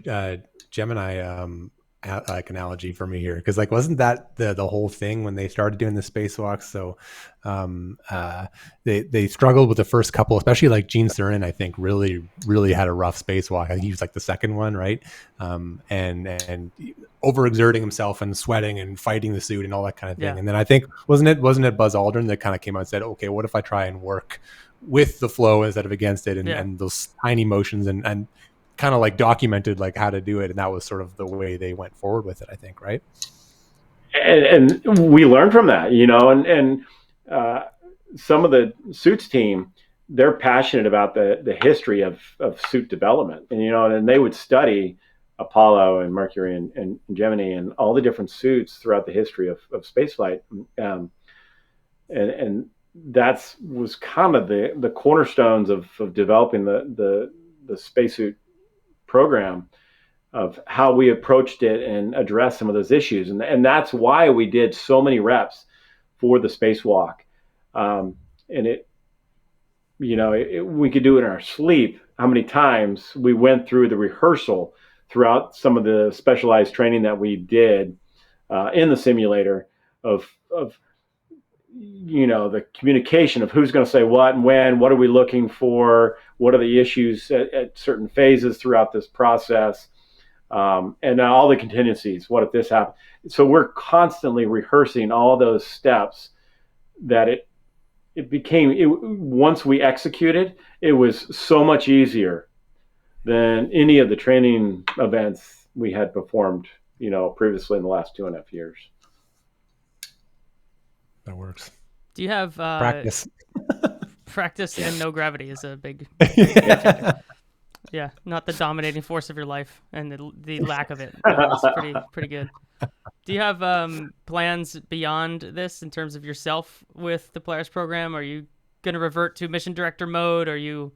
Gemini like analogy for me here, because wasn't that the whole thing when they started doing the spacewalks? So they struggled with the first couple, especially Gene Cernan, I think really had a rough spacewalk. I think he was the second one, right? And overexerting himself and sweating and fighting the suit and all that kind of thing. Yeah. And then I think wasn't it Buzz Aldrin that kind of came out and said, okay, what if I try and work with the flow instead of against it, and those tiny motions and kind of documented how to do it, and that was sort of the way they went forward with it, I think, right? And we learned from that, and some of the suits team, they're passionate about the history of suit development, and they would study Apollo and Mercury and Gemini and all the different suits throughout the history of spaceflight, and that was kind of the cornerstones of developing the spacesuit program, of how we approached it and addressed some of those issues. And that's why we did so many reps for the spacewalk. And we could do it in our sleep, how many times we went through the rehearsal throughout some of the specialized training that we did in the simulator of the communication of who's going to say what and when, what are we looking for, what are the issues at certain phases throughout this process, and all the contingencies. What if this happens? So we're constantly rehearsing all those steps that it became, once we executed, it was so much easier than any of the training events we had performed, previously in the last 2.5 years. That works. Do you have practice? Practice and no gravity is a big. Yeah, not the dominating force of your life and the lack of it. It's pretty good. Do you have plans beyond this in terms of yourself with the Polaris program? Are you going to revert to mission director mode? Are you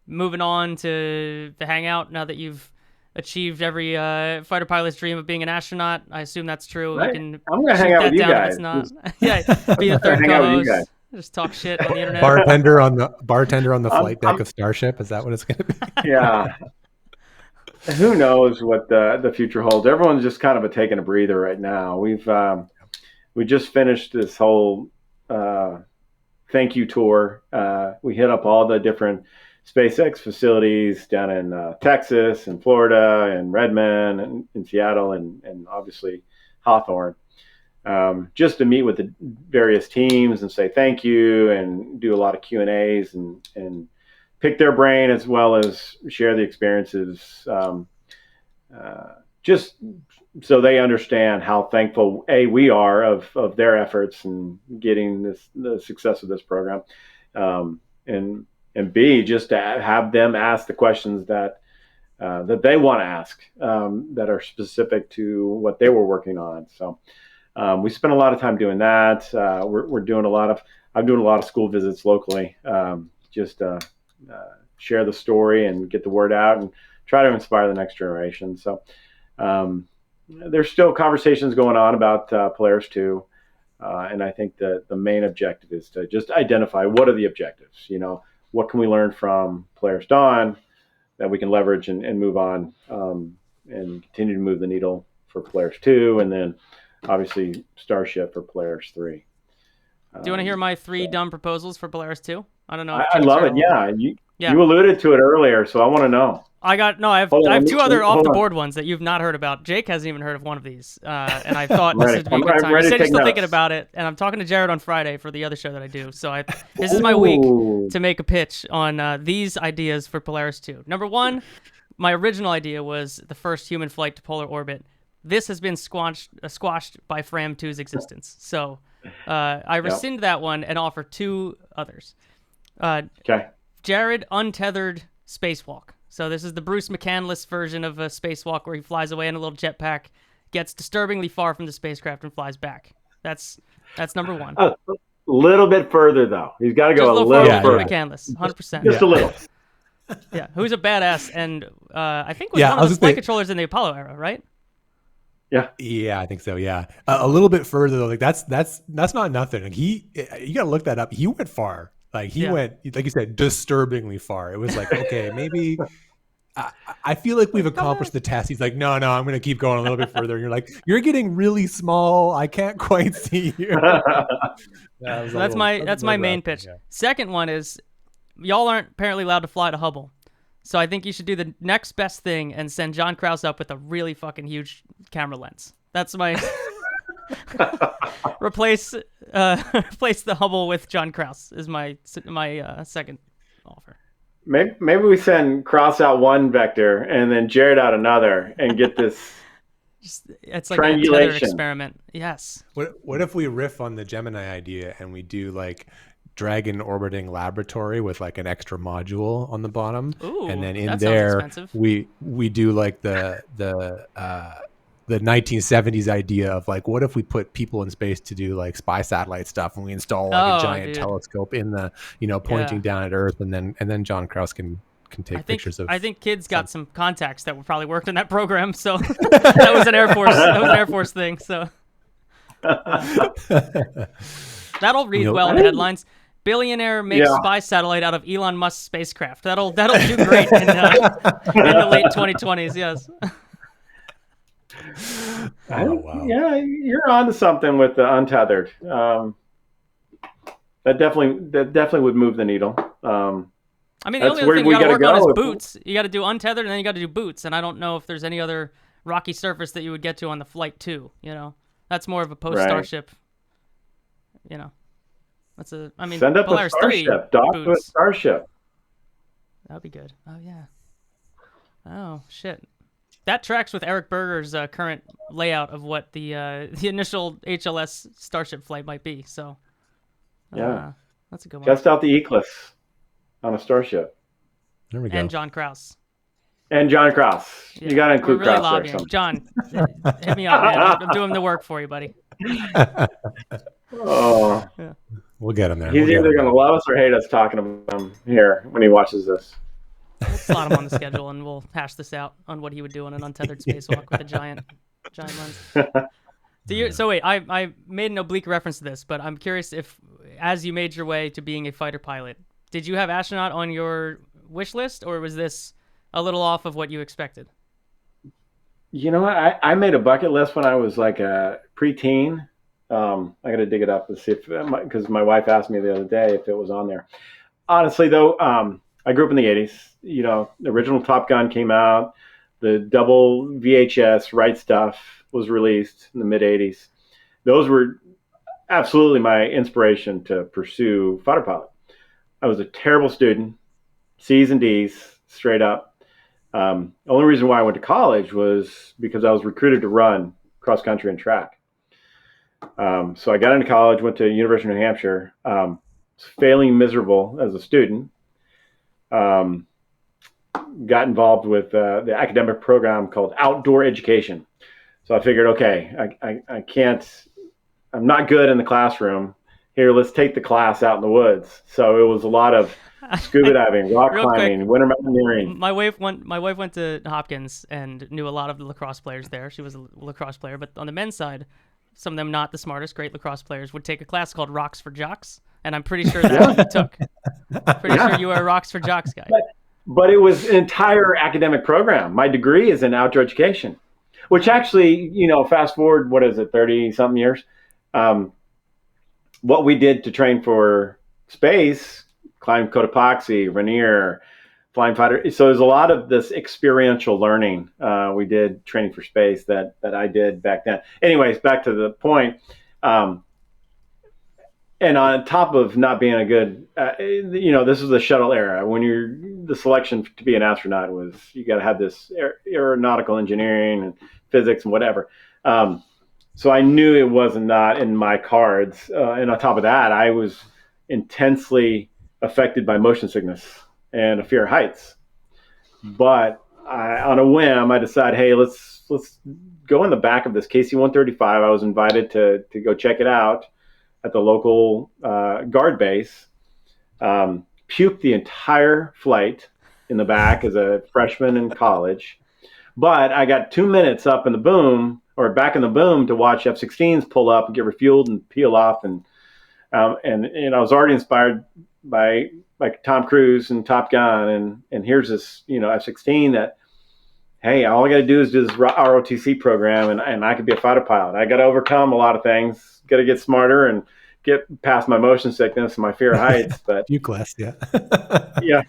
moving on to hang out now that you've achieved every fighter pilot's dream of being an astronaut? I assume that's true. Right. You can I'm gonna shoot hang out that with you down if guys. it's not. Yeah, be the third Hang out with you guys. co-host. Just talk shit on the internet. Bartender on the flight deck of Starship. Is that what it's going to be? Yeah. Who knows what the future holds? Everyone's just kind of taking a breather right now. We just finished this whole thank you tour. We hit up all the different SpaceX facilities down in Texas and Florida and Redmond and in Seattle and obviously Hawthorne. Just to meet with the various teams and say thank you and do a lot of Q&As and pick their brain as well as share the experiences, just so they understand how thankful we are of their efforts in getting the success of this program, and B, just to have them ask the questions that they want to ask, that are specific to what they were working on. So we spent a lot of time doing that. I'm doing a lot of school visits locally, just share the story and get the word out and try to inspire the next generation. So there's still conversations going on about Polaris 2. And I think that the main objective is to just identify what are the objectives, what can we learn from Polaris Dawn that we can leverage and move on, and continue to move the needle for Polaris 2, and then obviously Starship for Polaris 3. Do you want to hear my 3 dumb proposals for Polaris 2? I don't know. I love it. Yeah. You alluded to it earlier, so I want to know. I have 2 other off the board ones that you've not heard about. Jake hasn't even heard of one of these, and I thought this would be a good time. You said you're still thinking about it, and I'm talking to Jared on Friday for the other show that I do. So this is my week to make a pitch on these ideas for Polaris 2. Number 1, my original idea was the first human flight to polar orbit. This has been squashed by Fram 2's existence. So I rescind that one and offer 2 others. Okay. Jared untethered spacewalk. So this is the Bruce McCandless version of a spacewalk where he flies away in a little jetpack, gets disturbingly far from the spacecraft, and flies back. That's number 1. A little bit further, though. He's got to go a little further. McCandless, 100%. Just a little. Yeah, who's a badass, and I think was one of the flight controllers in the Apollo era, right? Yeah, I think so. Yeah, a little bit further though. Like that's not nothing. Like you got to look that up. He went far. Like he went, like you said, disturbingly far. It was like, okay, maybe I feel like we've accomplished the test. He's like, no, I'm going to keep going a little bit further. And you're like, you're getting really small. I can't quite see you. That's my main pitch. Yeah. Second one is, y'all aren't apparently allowed to fly to Hubble. So I think you should do the next best thing and send John Krause up with a really fucking huge camera lens. That's my replace the Hubble with John Krause is my second offer. Maybe we send Krause out one vector and then Jared out another and get this. It's like a tether experiment. Yes. What if we riff on the Gemini idea and we do like Dragon orbiting laboratory with like an extra module on the bottom? Ooh, and then in there we do like the 1970s idea of like, what if we put people in space to do like spy satellite stuff, and we install like a giant telescope in the pointing down at Earth, and then John Krause can take pictures of. I think kids got some contacts that probably worked in that program, so that was an Air Force thing. So that'll read well in the headlines. Billionaire makes spy satellite out of Elon Musk's spacecraft. That'll do great in the late 2020s. Yes. Oh, wow. Yeah, you're onto something with the untethered. That definitely would move the needle. I mean, the only other thing you got to work on is boots. You got to do untethered, and then you got to do boots. And I don't know if there's any other rocky surface that you would get to on the flight too. That's more of a post Starship. That's a. I mean, send up Polaris a Starship. Dock to a Starship. That'd be good. Oh yeah. Oh shit. That tracks with Eric Berger's current layout of what the initial HLS Starship flight might be. So, that's a good one. Test out the Eclipse on a Starship. There we go. And John Krause. And John Cross. Yeah, You got to we're include really Cross lobbying. there. John, hit me up, man. I'm doing the work for you, buddy. Oh, Yeah. We'll get him there. he's We'll get either him going to love us or hate us talking about him here when he watches this. We'll slot him on the schedule, and we'll hash this out on what he would do on an untethered spacewalk with a giant lens. So wait, I made an oblique reference to this, but I'm curious if, as you made your way to being a fighter pilot, did you have astronaut on your wish list, or was this a little off of what you expected? You know what? I made a bucket list when I was like a preteen. I got to dig it up and see if, because my wife asked me the other day if it was on there. Honestly, though, I grew up in the 80s. You know, the original Top Gun came out. The double VHS Right Stuff was released in the mid 80s. Those were absolutely my inspiration to pursue fighter pilot. I was a terrible student, C's and D's, straight up. The only reason why I went to college was because I was recruited to run cross country and track. So I got into college, went to University of New Hampshire, failing miserable as a student. Got involved with the academic program called outdoor education. So I figured, okay, I can't, I'm not good in the classroom. Here, let's take the class out in the woods. So it was a lot of scuba diving, rock climbing, winter mountaineering. My wife went to Hopkins and knew a lot of the lacrosse players there. She was a lacrosse player, but on the men's side, some of them not the smartest, great lacrosse players would take a class called Rocks for Jocks, and I'm pretty sure that's what you took. Pretty sure you were a Rocks for Jocks guy. But it was an entire academic program. My degree is in outdoor education, which actually, you know, fast forward, 30-something years, what we did to train for space, climb Cotopaxi, Rainier, flying fighter. So there's a lot of this experiential learning we did training for space that I did back then. Anyways, back to the point. And on top of not being a good, you know, this is the shuttle era. When the selection to be an astronaut was, you got to have this aeronautical engineering and physics and whatever. So I knew it was not in my cards. And on top of that, I was intensely affected by motion sickness and a fear of heights. But on a whim, I decided, hey, let's go in the back of this KC-135. I was invited to go check it out at the local guard base. Puked the entire flight in the back as a freshman in college. But I got 2 minutes up in the boom, or back in the boom, to watch F-16s pull up and get refueled and peel off. And I was already inspired by like Tom Cruise and Top Gun. And here's this, you know, F-16 that, hey, all I got to do is do this ROTC program, and I could be a fighter pilot. I got to overcome a lot of things, got to get smarter and get past my motion sickness and my fear of heights. But Euclid, yeah. Yeah,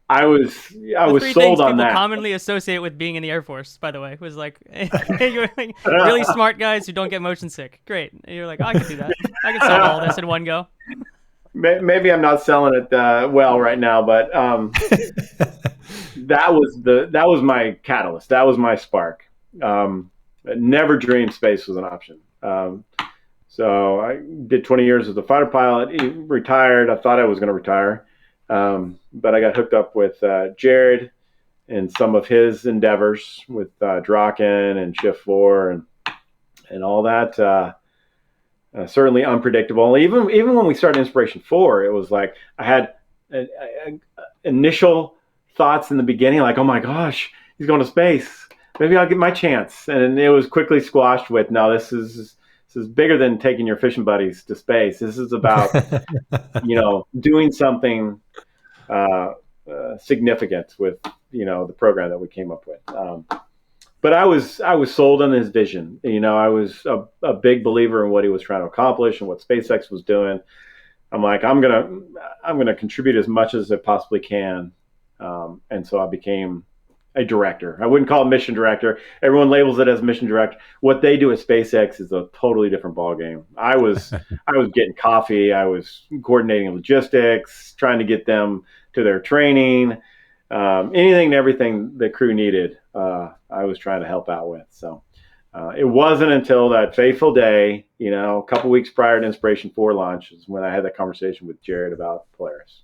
I was sold on that. People commonly associate with being in the Air Force, by the way, was like, you're like really smart guys who don't get motion sick. Great. And you're like, oh, I can do that. I can solve all this in one go. Maybe I'm not selling it well right now, but that was my catalyst. That was my spark. Never dreamed space was an option. So I did 20 years as a fighter pilot, retired. I thought I was going to retire. But I got hooked up with Jared and some of his endeavors with Draken and Shift 4 and all that. Certainly unpredictable. Even when we started Inspiration 4, it was like I had initial thoughts in the beginning, like, oh my gosh, he's going to space. Maybe I'll get my chance. And it was quickly squashed with, no, this is bigger than taking your fishing buddies to space. This is about, you know, doing something significant with, you know, the program that we came up with. But I was sold on his vision. You know, I was a big believer in what he was trying to accomplish and what SpaceX was doing. I'm like, I'm gonna contribute as much as I possibly can. And so I became a director. I wouldn't call it mission director. Everyone labels it as mission director. What they do at SpaceX is a totally different ballgame. I was getting coffee. I was coordinating logistics, trying to get them to their training, anything and everything the crew needed. I was trying to help out with. So it wasn't until that fateful day, you know, a couple weeks prior to Inspiration 4 launch, is when I had that conversation with Jared about Polaris.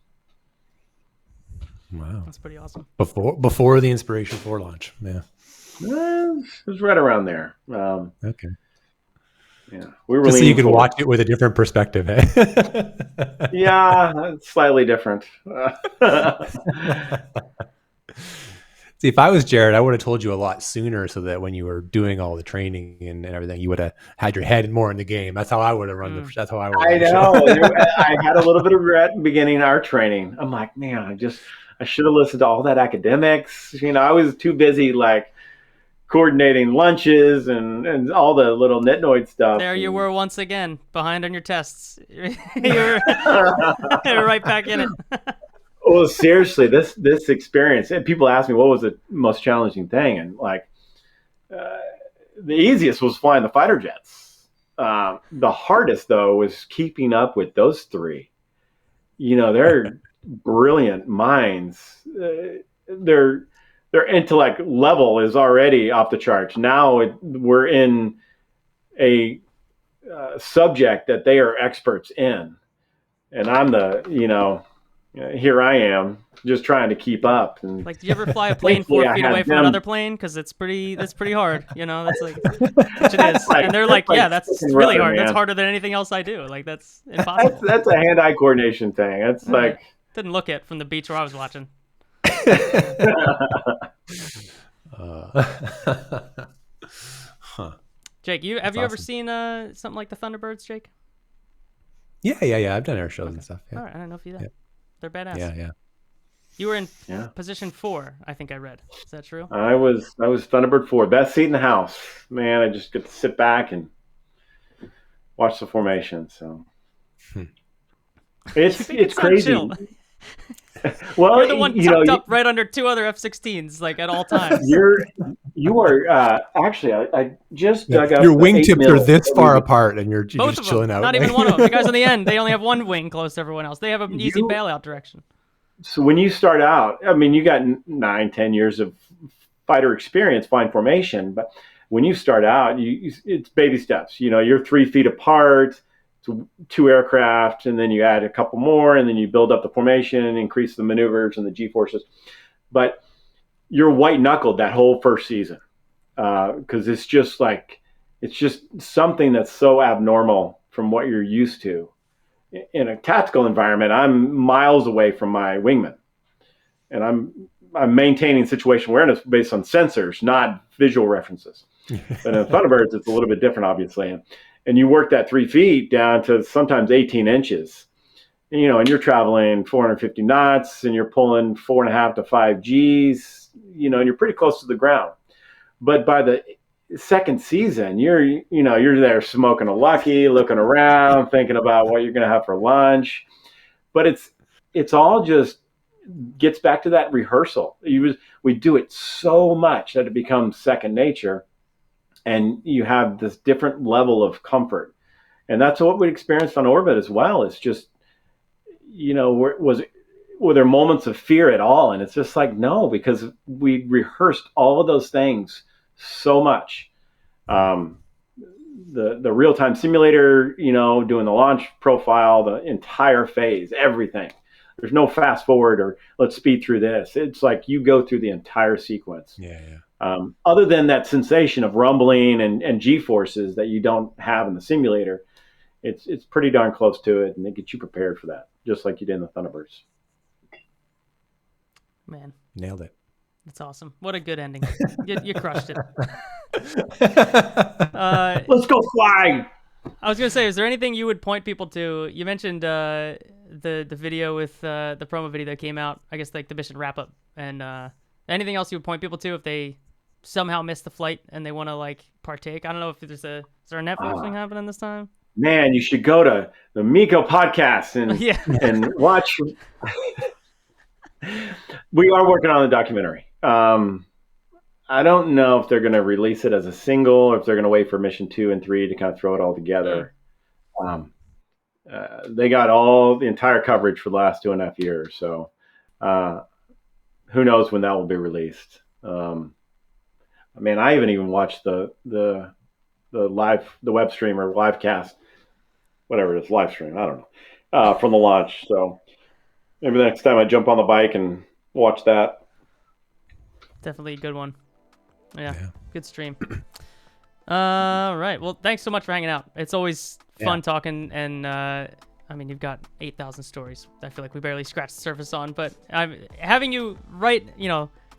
Wow. That's pretty awesome. Before the Inspiration 4 launch. Yeah. It was right around there. Okay. Yeah, we were Just so you leaning could forward. watch it with a different perspective, eh? Yeah, it's slightly different. See, if I was Jared, I would have told you a lot sooner so that when you were doing all the training and everything, you would have had your head more in the game. That's how I would have run that's how I would I have run the know. show. I had a little bit of regret beginning our training. I'm like, man, I should have listened to all that academics. I was too busy like coordinating lunches and all the little nitnoid stuff. There you were once again, behind on your tests. you were right back in it. Well, seriously, this experience, and people ask me what was the most challenging thing, and like the easiest was flying the fighter jets. The hardest though was keeping up with those three. They're brilliant minds. Their intellect level is already off the charts. Now we're in a subject that they are experts in, and I'm here I am just trying to keep up. And like, do you ever fly a plane 4 feet away from another plane? Because that's pretty hard. That's like, which it is. And they're like, yeah, that's really hard. Man. That's harder than anything else I do. Like, that's impossible. That's a hand-eye coordination thing. That's like didn't look it from the beach where I was watching. Jake, have you ever seen something like the Thunderbirds, Jake? Yeah. I've done air shows and stuff. Yeah. All right, I don't know if you have. Yeah. They're badass. Yeah. You were in position 4, I think I read. Is that true? I was Thunderbird 4, best seat in the house. Man, I just get to sit back and watch the formation. So it's crazy. Well, you're the one tucked up right under 2 other F-16s, like at all times. You are actually. I just dug up. Your wingtips are this far apart, and you're just chilling out. Not even one of them. The guys on the end, they only have one wing close to everyone else. They have an easy bailout direction. So when you start out, I mean, you got 9-10 years of fighter experience flying formation, but when you start out, it's baby steps. You're 3 feet apart. 2 aircraft, and then you add a couple more, and then you build up the formation, increase the maneuvers and the G-forces. But you're white knuckled that whole first season because it's just something that's so abnormal from what you're used to. In a tactical environment, I'm miles away from my wingman, and I'm maintaining situation awareness based on sensors, not visual references. But in Thunderbirds, it's a little bit different, obviously. And you work that 3 feet down to sometimes 18 inches, and you're traveling 450 knots, and you're pulling 4.5 to 5 Gs, and you're pretty close to the ground. But by the second season, you're there smoking a Lucky, looking around, thinking about what you're going to have for lunch. But it's all just gets back to that rehearsal. We do it so much that it becomes second nature. And you have this different level of comfort. And that's what we experienced on orbit as well. It's just, were there moments of fear at all? And it's just like, no, because we rehearsed all of those things so much. The real-time simulator, doing the launch profile, the entire phase, everything. There's no fast forward or let's speed through this. It's like you go through the entire sequence. Yeah. Other than that sensation of rumbling and G-forces that you don't have in the simulator, it's pretty darn close to it, and they get you prepared for that, just like you did in the Thunderbirds. Man. Nailed it. That's awesome. What a good ending. You crushed it. Let's go fly! I was going to say, is there anything you would point people to? You mentioned the video with the promo video that came out, I guess like the mission wrap-up, and anything else you would point people to if they somehow missed the flight and they want to like partake? I don't know if is there a Netflix thing happening this time? Man, you should go to the Miko podcast and watch. We are working on the documentary. I don't know if they're going to release it as a single or if they're going to wait for mission 2 and 3 to kind of throw it all together. They got the entire coverage for the last 2.5 years. So who knows when that will be released. I haven't even watched the web stream or live cast, whatever it is, live stream. I don't know, from the launch. So maybe the next time I jump on the bike and watch that. Definitely a good one. Yeah, Yeah. good stream. Right. Well, thanks so much for hanging out. It's always fun talking, and I mean, you've got 8,000 stories. I feel like we barely scratched the surface on, but having you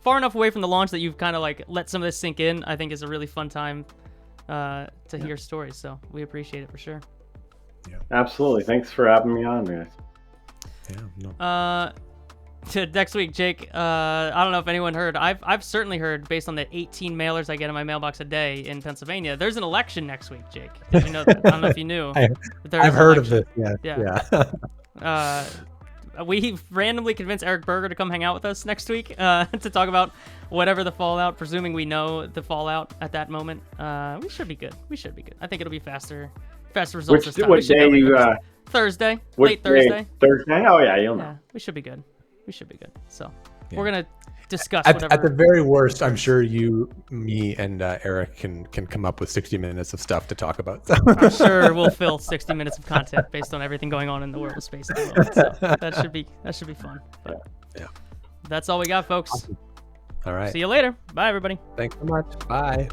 far enough away from the launch that you've kind of like let some of this sink in, I think is a really fun time to hear stories. So we appreciate it for sure. Yeah. Absolutely. Thanks for having me on, guys. Yeah. No. To next week, Jake. I don't know if anyone heard. I've certainly heard, based on the 18 mailers I get in my mailbox a day in Pennsylvania. There's an election next week, Jake. Did you know that? I don't know if you knew. I've heard of this. Yeah. We randomly convinced Eric Berger to come hang out with us next week to talk about whatever the fallout. Presuming we know the fallout at that moment, we should be good. I think it'll be faster results this time. What day you? Thursday. Late Thursday. Thursday. Oh yeah, you'll know. Yeah, we should be good. So we're gonna discuss at whatever. the very worst, I'm sure you, me, and Eric can come up with 60 minutes of stuff to talk about. I'm sure we'll fill 60 minutes of content based on everything going on in the world of space at the moment. So that should be fun. But yeah. That's all we got, folks. Awesome. All right. See you later. Bye, everybody. Thanks so much. Bye.